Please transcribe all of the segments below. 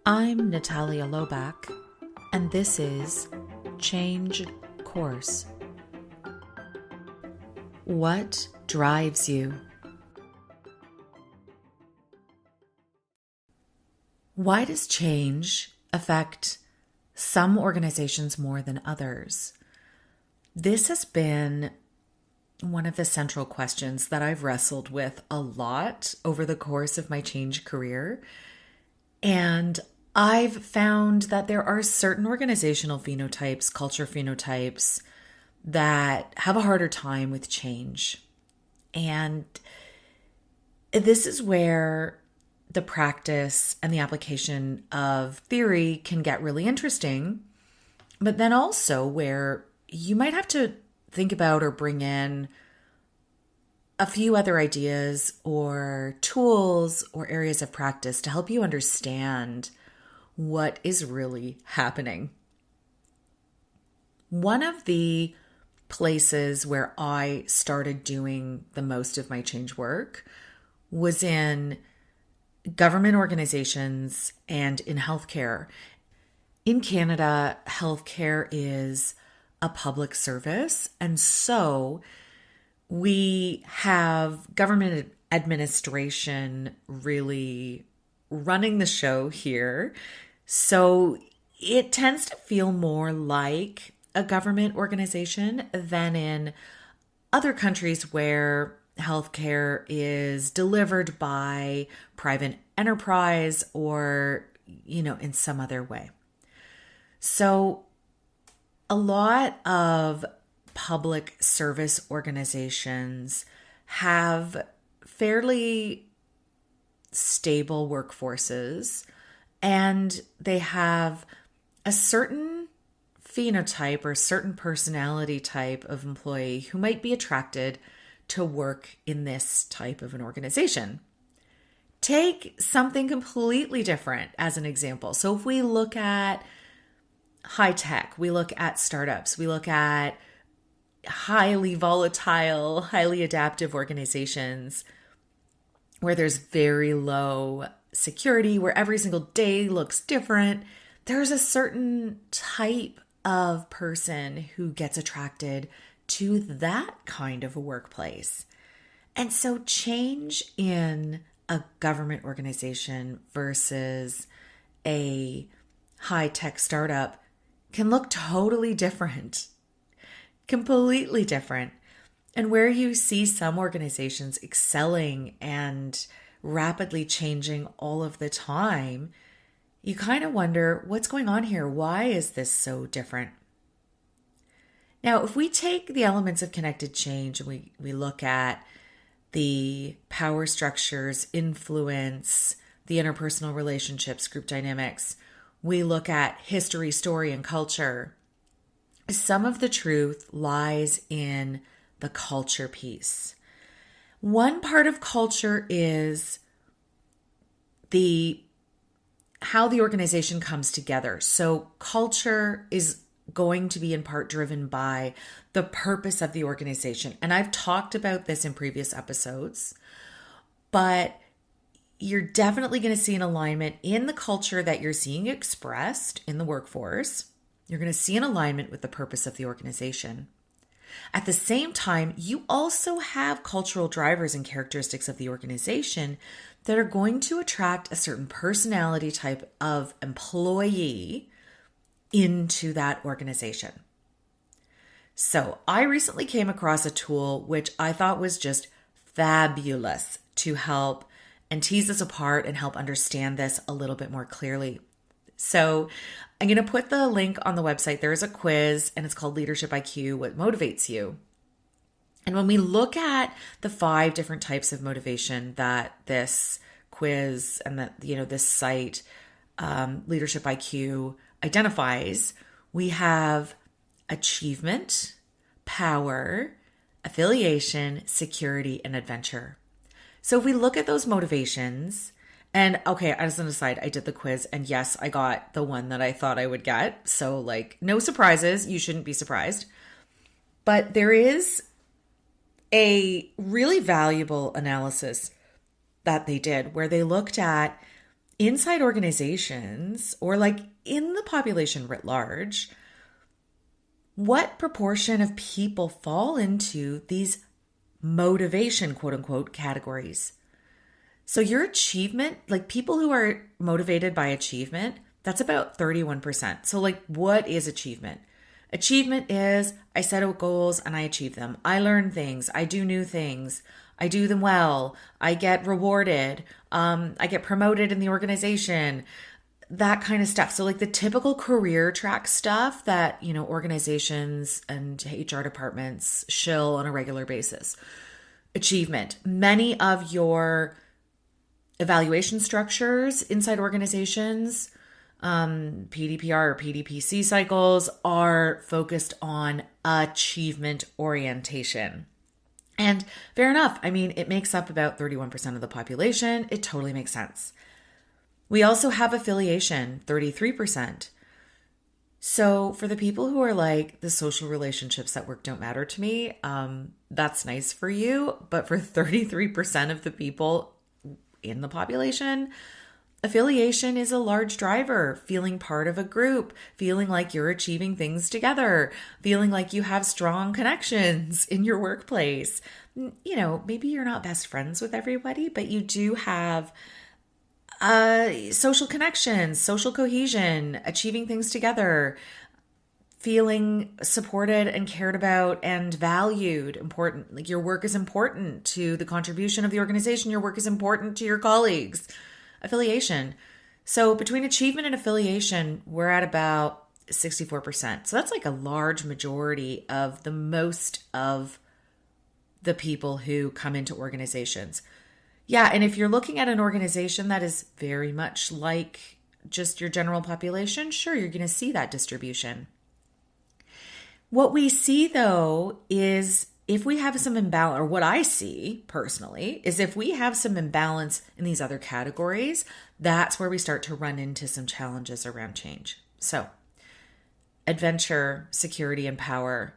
I'm Natalia Lobach, and this is Change Course. What drives you? Why does change affect some organizations more than others? This has been one of the central questions that I've wrestled with a lot over the course of my change career. And I've found that there are certain organizational phenotypes, culture phenotypes, that have a harder time with change. And this is where the practice and the application of theory can get really interesting, but then also where you might have to think about or bring in a few other ideas or tools or areas of practice to help you understand what is really happening. One of the places where I started doing the most of my change work was in government organizations and in healthcare. In Canada, healthcare is a public service, and so we have government administration really running the show here. So it tends to feel more like a government organization than in other countries where healthcare is delivered by private enterprise or, in some other way. So a lot of public service organizations have fairly stable workforces, and they have a certain phenotype or certain personality type of employee who might be attracted to work in this type of an organization. Take something completely different as an example. So if we look at high tech, we look at startups, we look at highly volatile, highly adaptive organizations where there's very low security, where every single day looks different, there's a certain type of person who gets attracted to that kind of a workplace. And so change in a government organization versus a high-tech startup can look totally different. Completely different. And where you see some organizations excelling and rapidly changing all of the time, you kind of wonder, what's going on here? Why is this so different? Now, if we take the elements of connected change and we look at the power structures, influence, the interpersonal relationships, group dynamics, we look at history, story, and culture, some of the truth lies in the culture piece. One part of culture is how the organization comes together. So culture is going to be in part driven by the purpose of the organization. And I've talked about this in previous episodes, but you're definitely going to see an alignment in the culture that you're seeing expressed in the workforce. You're going to see an alignment with the purpose of the organization. At the same time, you also have cultural drivers and characteristics of the organization that are going to attract a certain personality type of employee into that organization. So I recently came across a tool which I thought was just fabulous to help and tease this apart and help understand this a little bit more clearly. So I'm going to put the link on the website. There is a quiz and it's called Leadership IQ, What Motivates You? And when we look at the 5 different types of motivation that this quiz and that, this site, Leadership IQ, identifies, we have achievement, power, affiliation, security, and adventure. So if we look at those motivations, and okay, as an aside, I did the quiz and yes, I got the one that I thought I would get. So no surprises. You shouldn't be surprised. But there is a really valuable analysis that they did where they looked at inside organizations, or like in the population writ large, what proportion of people fall into these motivation, quote unquote, categories? So your achievement, like people who are motivated by achievement, that's about 31%. So like what is achievement? Achievement is I set out goals and I achieve them. I learn things. I do new things. I do them well. I get rewarded. I get promoted in the organization, that kind of stuff. So like the typical career track stuff that, organizations and HR departments shill on a regular basis. Achievement. Many of your evaluation structures inside organizations, PDPR or PDPC cycles, are focused on achievement orientation. And fair enough. I mean, it makes up about 31% of the population. It totally makes sense. We also have affiliation, 33%. So for the people who are like, the social relationships at work don't matter to me, that's nice for you. But for 33% of the people in the population, affiliation is a large driver. Feeling part of a group, feeling like you're achieving things together, feeling like you have strong connections in your workplace. Maybe you're not best friends with everybody, but you do have social connections, social cohesion, achieving things together, feeling supported and cared about and valued, important. Like your work is important to the contribution of the organization. Your work is important to your colleagues. Affiliation. So between achievement and affiliation, we're at about 64%. So that's like a large majority of the most of the people who come into organizations. Yeah, and if you're looking at an organization that is very much like just your general population, sure, you're going to see that distribution. What we see, though, is if we have some imbalance, or what I see personally, is if we have some imbalance in these other categories, that's where we start to run into some challenges around change. So, adventure, security, and power.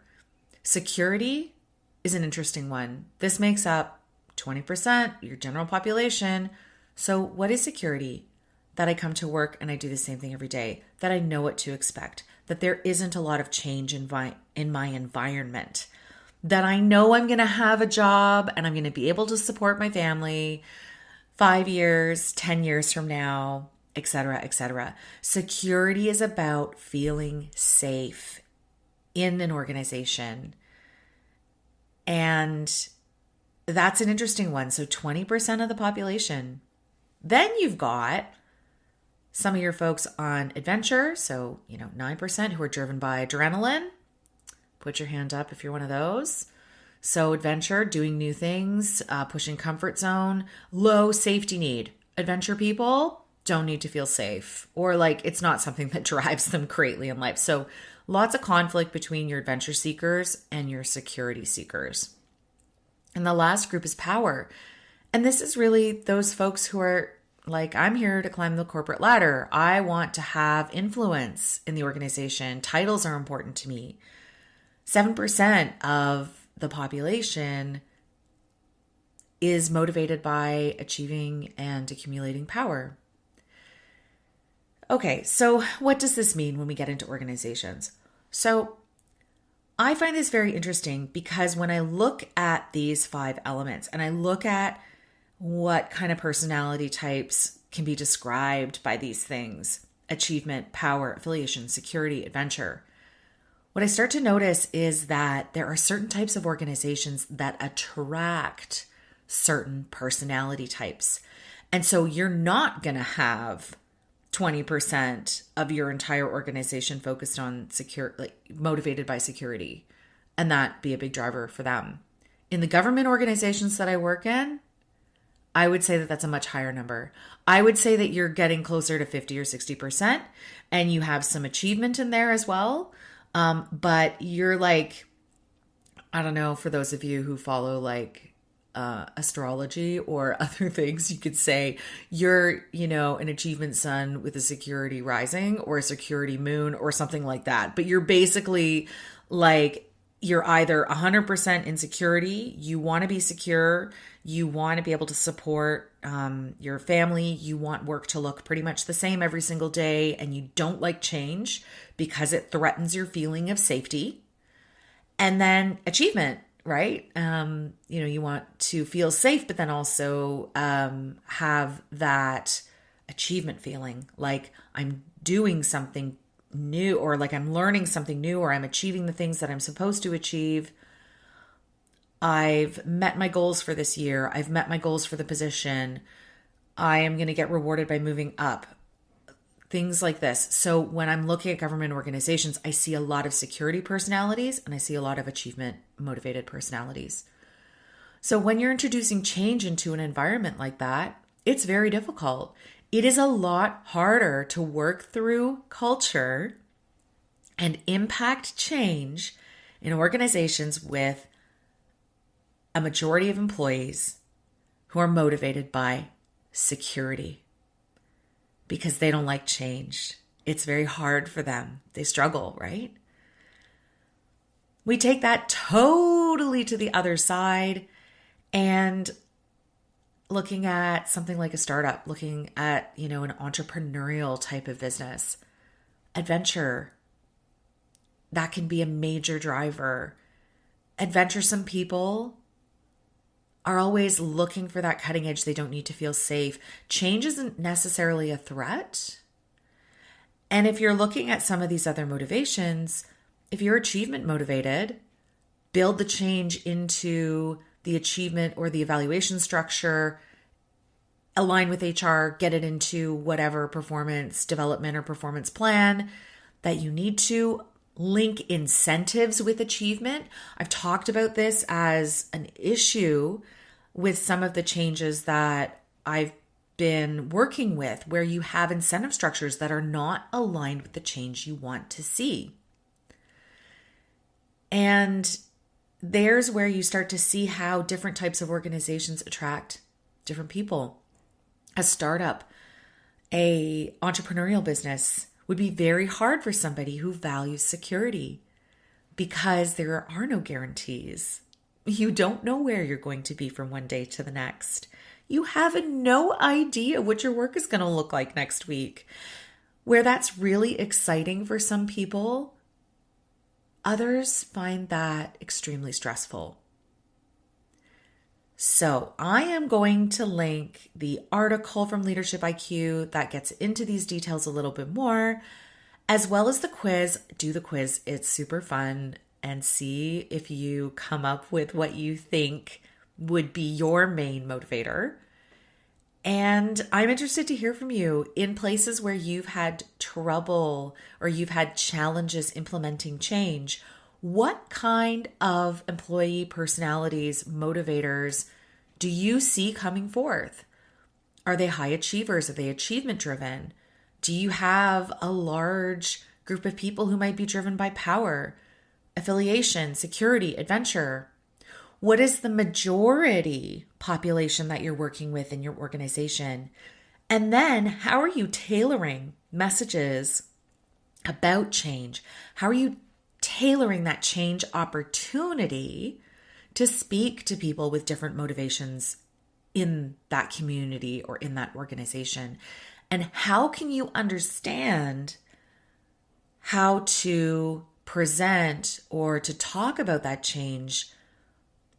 Security is an interesting one. This makes up 20%, your general population. So what is security? That I come to work and I do the same thing every day, that I know what to expect, that there isn't a lot of change in my environment, that I know I'm going to have a job and I'm going to be able to support my family 5 years, 10 years from now, etc., etc. Security is about feeling safe in an organization. And that's an interesting one. So 20% of the population. Then you've got some of your folks on adventure. So, 9% who are driven by adrenaline. Put your hand up if you're one of those. So adventure, doing new things, pushing comfort zone, low safety need. Adventure people don't need to feel safe, or like it's not something that drives them greatly in life. So lots of conflict between your adventure seekers and your security seekers. And the last group is power. And this is really those folks who are like, I'm here to climb the corporate ladder. I want to have influence in the organization. Titles are important to me. 7% of the population is motivated by achieving and accumulating power. Okay, so what does this mean when we get into organizations? So I find this very interesting because when I look at these 5 elements and I look at what kind of personality types can be described by these things, achievement, power, affiliation, security, adventure, what I start to notice is that there are certain types of organizations that attract certain personality types. And so you're not going to have 20% of your entire organization focused on motivated by security, and that be a big driver for them. In the government organizations that I work in, I would say that that's a much higher number. I would say that you're getting closer to 50 or 60%, and you have some achievement in there as well. But you're like, I don't know, for those of you who follow astrology or other things, you could say you're, an achievement sun with a security rising or a security moon or something like that. But you're basically like, you're either 100% in security, you want to be secure, you want to be able to support your family, you want work to look pretty much the same every single day, and you don't like change because it threatens your feeling of safety. And then achievement, right? You want to feel safe, but then also have that achievement feeling, like I'm doing something new, or like I'm learning something new, or I'm achieving the things that I'm supposed to achieve. I've met my goals for this year. I've met my goals for the position. I am going to get rewarded by moving up. Things like this. So when I'm looking at government organizations, I see a lot of security personalities and I see a lot of achievement motivated personalities. So when you're introducing change into an environment like that, it's very difficult. It is a lot harder to work through culture and impact change in organizations with a majority of employees who are motivated by security because they don't like change. It's very hard for them. They struggle, right? We take that totally to the other side, and looking at something like a startup, looking at, an entrepreneurial type of business, adventure, that can be a major driver. Adventuresome people are always looking for that cutting edge. They don't need to feel safe. Change isn't necessarily a threat. And if you're looking at some of these other motivations, if you're achievement motivated, build the change into the achievement or the evaluation structure, align with HR, get it into whatever performance development or performance plan that you need to. Link incentives with achievement. I've talked about this as an issue with some of the changes that I've been working with, where you have incentive structures that are not aligned with the change you want to see. And there's where you start to see how different types of organizations attract different people. A startup, a entrepreneurial business would be very hard for somebody who values security because there are no guarantees. You don't know where you're going to be from one day to the next. You have no idea what your work is going to look like next week. Where that's really exciting for some people, others find that extremely stressful. So I am going to link the article from Leadership IQ that gets into these details a little bit more, as well as the quiz. Do the quiz. It's super fun, and see if you come up with what you think would be your main motivator. And I'm interested to hear from you in places where you've had trouble or you've had challenges implementing change. What kind of employee personalities, motivators do you see coming forth? Are they high achievers? Are they achievement driven? Do you have a large group of people who might be driven by power, affiliation, security, adventure? What is the majority population that you're working with in your organization? And then how are you tailoring messages about change? How are you tailoring that change opportunity to speak to people with different motivations in that community or in that organization? And how can you understand how to present or to talk about that change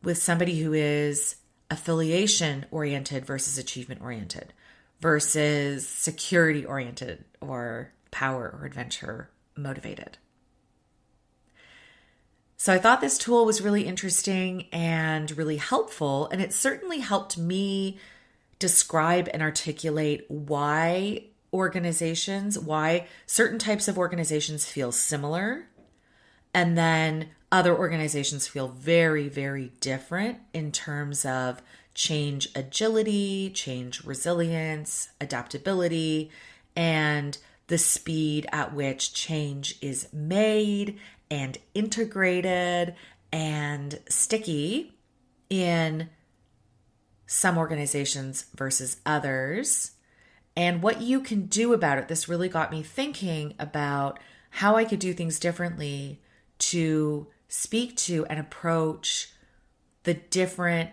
with somebody who is affiliation oriented versus achievement oriented versus security oriented or power or adventure motivated? So I thought this tool was really interesting and really helpful, and it certainly helped me describe and articulate why certain types of organizations feel similar, and then other organizations feel very, very different in terms of change agility, change resilience, adaptability, and the speed at which change is made and integrated and sticky in some organizations versus others, and what you can do about it. This really got me thinking about how I could do things differently to speak to and approach the different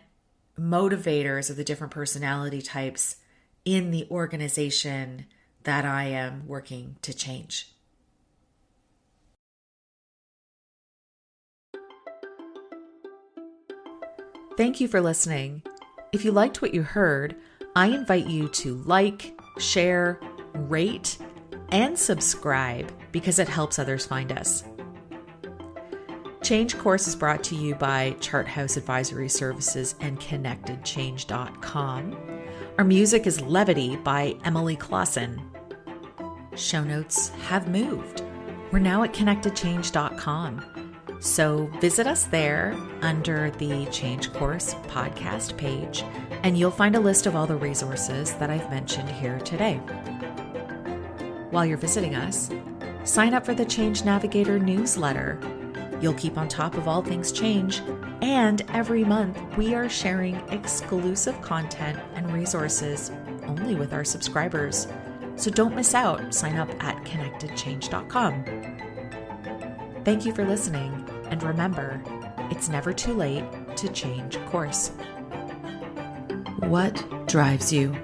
motivators of the different personality types in the organization that I am working to change. Thank you for listening. If you liked what you heard, I invite you to like, share, rate, and subscribe because it helps others find us. Change Course is brought to you by Charthouse Advisory Services and ConnectedChange.com. Our music is Levity by Emily Clausen. Show notes have moved. We're now at ConnectedChange.com. So visit us there under the Change Course podcast page, and you'll find a list of all the resources that I've mentioned here today. While you're visiting us, sign up for the Change Navigator newsletter. You'll keep on top of all things change, and every month we are sharing exclusive content and resources only with our subscribers. So don't miss out. Sign up at ConnectedChange.com. Thank you for listening, and remember, it's never too late to change course. What drives you?